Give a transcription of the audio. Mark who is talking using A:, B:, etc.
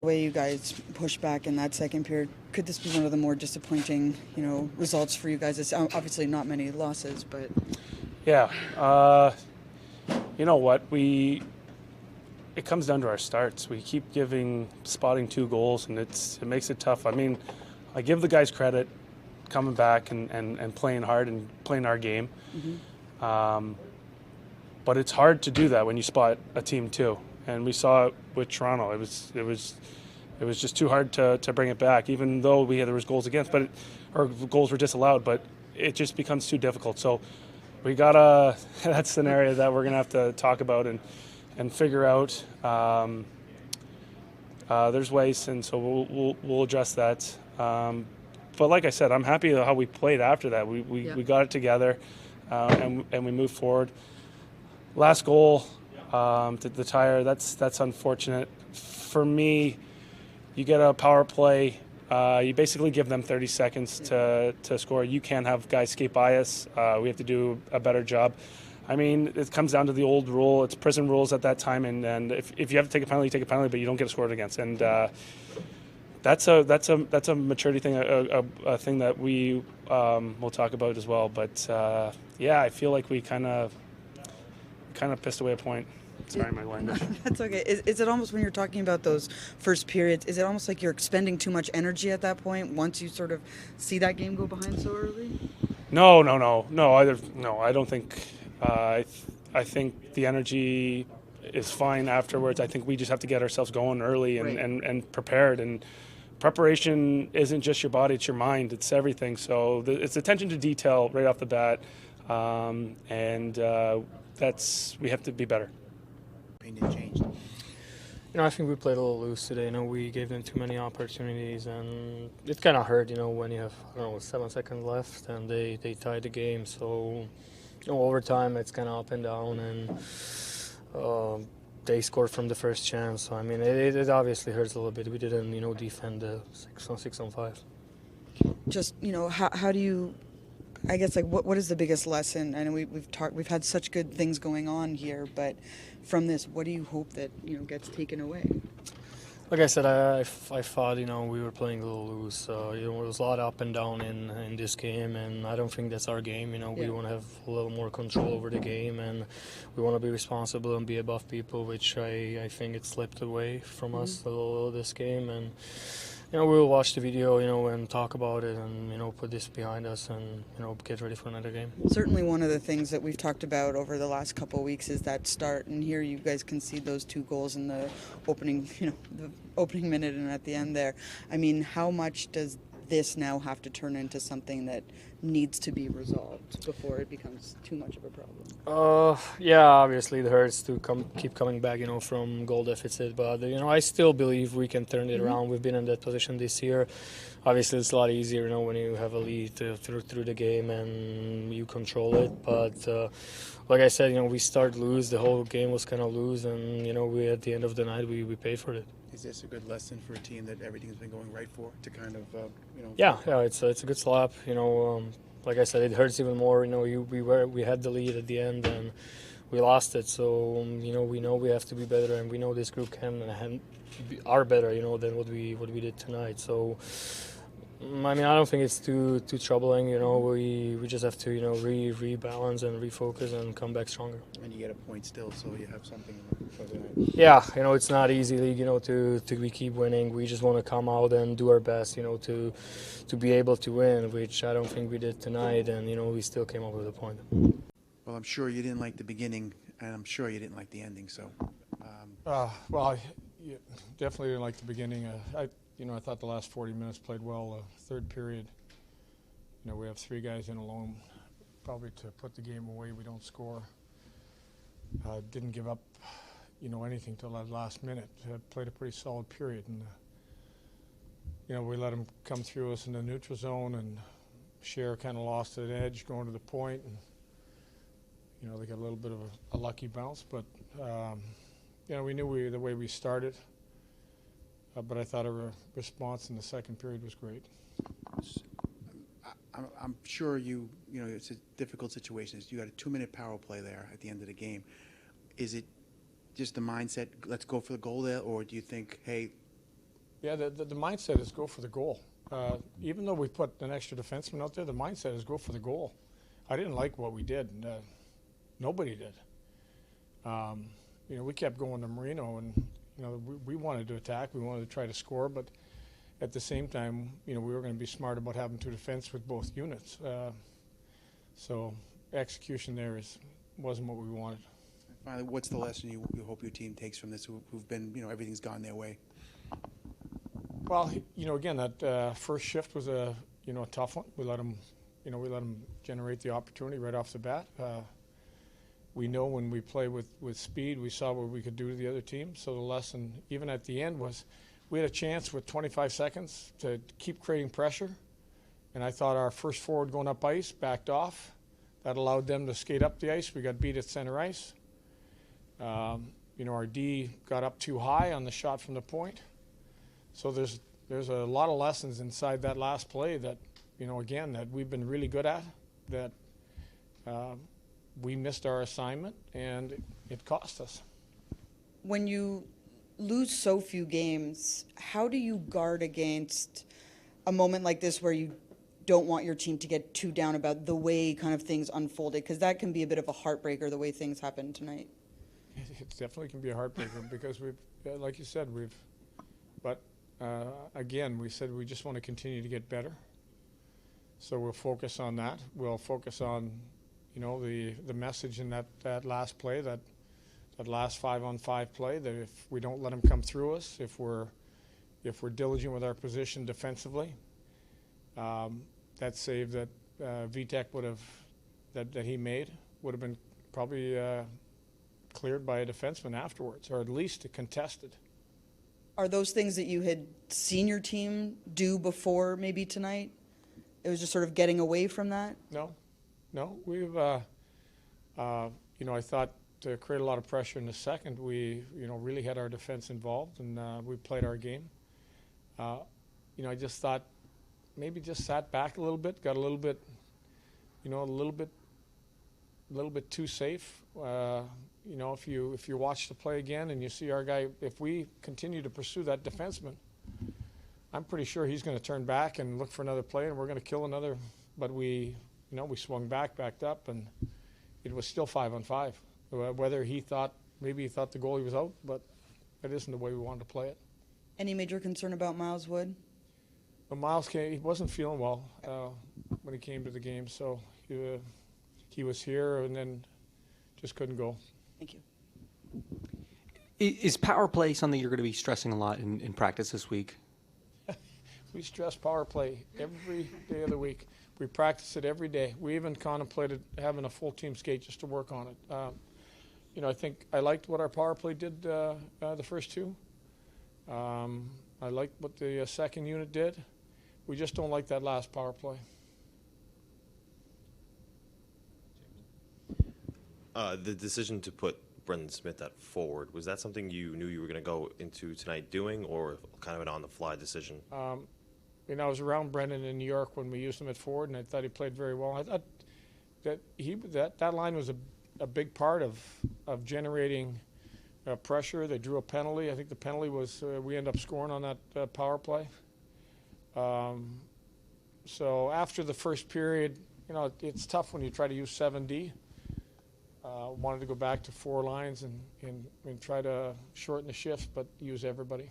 A: The way you guys pushed back in that second period, could this be one of the more disappointing, results for you guys? It's obviously not many losses, but
B: Yeah, you know what? It comes down to our starts. We keep spotting 2 goals, and it makes it tough. I mean, I give the guys credit coming back and playing hard and playing our game. Um, but it's hard to do that when you spot a team too. And we saw it with Toronto. It was just too hard to bring it back, even though there was goals against, or goals were disallowed. But it just becomes too difficult. So we gotta. That's an area that we're gonna have to talk about and figure out. There's ways, and so we'll address that. But like I said, I'm happy how we played after that. We got it together, and we moved forward. Last goal to the tire. That's unfortunate for me. You get a power play. You basically give them 30 seconds to score. You can't have guys skate by us. We have to do a better job. I mean, it comes down to the old rule. It's prison rules at that time, and if you have to take a penalty, you take a penalty, but you don't get scored against. And that's a maturity thing, a thing that we will talk about as well. But yeah, I feel like we kind of pissed away a point. Sorry, my language.
A: that's okay. Is it almost, when you're talking about those first periods, is it almost like you're expending too much energy at that point once you sort of see that game go behind so early?
B: No. I don't think. I think the energy is fine afterwards. I think we just have to get ourselves going early and prepared. And preparation isn't just your body; it's your mind. It's everything. So it's attention to detail right off the bat, and we have to be better.
C: Opinion changed.
D: I think we played a little loose today. We gave them too many opportunities, and it kind of hurt. When you have 7 seconds left and they tied the game. So over time it's kind of up and down, and they scored from the first chance. So I mean, it obviously hurts a little bit. We didn't defend the 6-on-5.
A: Just how do you? I guess what is the biggest lesson? I know we've had such good things going on here, but from this, what do you hope that gets taken away?
D: Like I said, I thought we were playing a little loose. There was a lot up and down in this game, and I don't think that's our game. We want to have a little more control over the game, and we want to be responsible and be above people, which I think it slipped away from us a little this game. And we'll watch the video, and talk about it, and put this behind us, and get ready for another game.
A: Certainly, one of the things that we've talked about over the last couple of weeks is that start. And here, you guys concede those 2 goals in the opening, the opening minute and at the end there. I mean, how much does this now have to turn into something that needs to be resolved before it becomes too much of a problem?
D: Yeah, obviously it hurts to keep coming back, from goal deficit. But I still believe we can turn it around. We've been in that position this year. Obviously, it's a lot easier, when you have a lead through the game and you control it. But like I said, we start loose. The whole game was kind of loose, and we at the end of the night we paid for it.
C: Is this a good lesson for a team that everything's been going right for to kind of,
D: Yeah, it's a good slap. Like I said, it hurts even more. We had the lead at the end and we lost it. So we know we have to be better, and we know this group are better, than what we did tonight. So I mean, I don't think it's too troubling. We just have to rebalance and refocus and come back stronger.
C: And you get a point still, so you have something for the night.
D: Yeah, it's not easy league, to keep winning. We just want to come out and do our best, to be able to win, which I don't think we did tonight, and we still came up with a point.
C: Well, I'm sure you didn't like the beginning, and I'm sure you didn't like the ending. So,
E: well, you definitely didn't like the beginning. I thought the last 40 minutes played well. Third period, we have 3 guys in alone, probably to put the game away. We don't score. Didn't give up, anything till that last minute. Played a pretty solid period, and we let them come through us in the neutral zone, and Cher kind of lost that edge going to the point, and they got a little bit of a lucky bounce, but we knew the way we started. But I thought our response in the second period was great.
C: I'm sure it's a difficult situation. You got a 2-minute power play there at the end of the game. Is it just the mindset, let's go for the goal there, or do you think, hey,
E: Yeah, the mindset is go for the goal. Even though we put an extra defenseman out there, the mindset is go for the goal. I didn't like what we did. Nobody did. We kept going to Marino, and we wanted to attack. We wanted to try to score, but at the same time, we were going to be smart about having two defense with both units. So execution there wasn't what we wanted.
C: Finally, what's the lesson you hope your team takes from this? Who've been, everything's gone their way.
E: Well, again, that first shift was a tough one. We let them generate the opportunity right off the bat. We know when we play with speed, we saw what we could do to the other team. So the lesson, even at the end, was we had a chance with 25 seconds to keep creating pressure. And I thought our first forward going up ice backed off. That allowed them to skate up the ice. We got beat at center ice. Our D got up too high on the shot from the point. So there's a lot of lessons inside that last play that, again, that we've been really good at, that we missed our assignment, and it cost us.
A: When you lose so few games, how do you guard against a moment like this where you don't want your team to get too down about the way kind of things unfolded? Because that can be a bit of a heartbreaker, the way things happened tonight.
E: It definitely can be a heartbreaker because like you said, but again, we said we just want to continue to get better. So we'll focus on that. We'll focus on, the message in that last play, that last 5-on-5 play, that if we don't let them come through us, if we're diligent with our position defensively, that save that VTech would have, that he made, would have been probably cleared by a defenseman afterwards, or at least contested.
A: Are those things that you had seen your team do before maybe tonight? It was just sort of getting away from that?
E: No. We've, I thought to create a lot of pressure in the second, we, really had our defense involved, and we played our game. I just thought maybe just sat back a little bit, got a little bit, a little bit too safe. If you watch the play again and you see our guy, if we continue to pursue that defenseman, I'm pretty sure he's going to turn back and look for another play, and we're going to kill another. But we swung backed up, and it was still 5-on-5. Whether maybe he thought the goalie was out, but that isn't the way we wanted to play it.
A: Any major concern about Miles Wood?
E: But Miles he wasn't feeling well when he came to the game, so he was here and then just couldn't go.
A: Thank you.
F: Is power play something you're going to be stressing a lot in practice this week?
E: We stress power play every day of the week. We practice it every day. We even contemplated having a full team skate just to work on it. I think I liked what our power play did the first two. I liked what the second unit did. We just don't like that last power play.
G: The decision to put Brendan Smith at forward, was that something you knew you were going to go into tonight doing, or kind of an on-the-fly decision?
E: I was around Brendan in New York when we used him at forward, and I thought he played very well. I thought that that line was a big part of generating pressure. They drew a penalty. I think the penalty was we ended up scoring on that power play. So after the first period, it's tough when you try to use 7D. Wanted to go back to 4 lines and try to shorten the shifts, but use everybody.